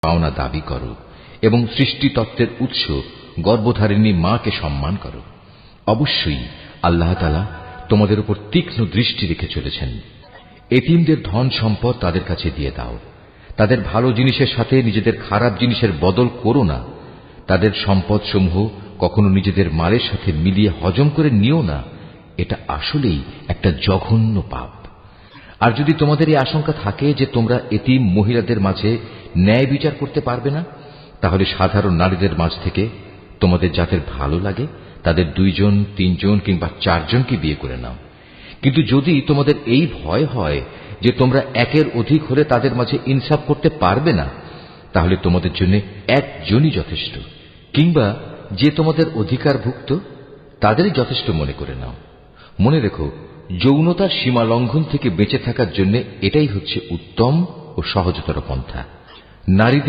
পাওনা দাবি করো এবং সৃষ্টিতত্ত্বের উৎস গর্ভধারিণী মাকে সম্মান করো। অবশ্যই আল্লাহ তাআলা তোমাদের উপর তীক্ষ্ণ দৃষ্টি রেখে চলেছেন। এতিমদের ধন সম্পদ তাদের কাছে দিয়ে দাও। তাদের ভালো জিনিসের সাথে নিজেদের খারাপ জিনিসের বদল করো না। তাদের সম্পদ সমূহ কখনো নিজেদের মালের সাথে মিলিয়ে হজম করে নিও না। এটা আসলেই একটা জঘন্য পাপ। আর যদি তোমাদের এই আশঙ্কা থাকে যে তোমরা এতিম মহিলাদের মাঝে ন্যায় বিচার করতে পারবে না, তাহলে সাধারণ নারীদের মাঝ থেকে তোমাদের যাদের ভালো লাগে তাদের 2 জন 3 জন কিংবা 4 জনকে বিয়ে করে নাও। কিন্তু যদি তোমাদের এই ভয় হয় যে তোমরা একের অধিক হলে তাদের মাঝে ইনসাফ করতে পারবে না, তাহলে তোমাদের জন্য একজনই যথেষ্ট, কিংবা যে তোমাদের অধিকারভুক্ত তাদেরই যথেষ্ট মনে করে নাও। মনে রেখো, যৌনতার সীমা লঙ্ঘন থেকে বেঁচে থাকার জন্য এটাই হচ্ছে উত্তম ও সহজতর পন্থা। নারীদের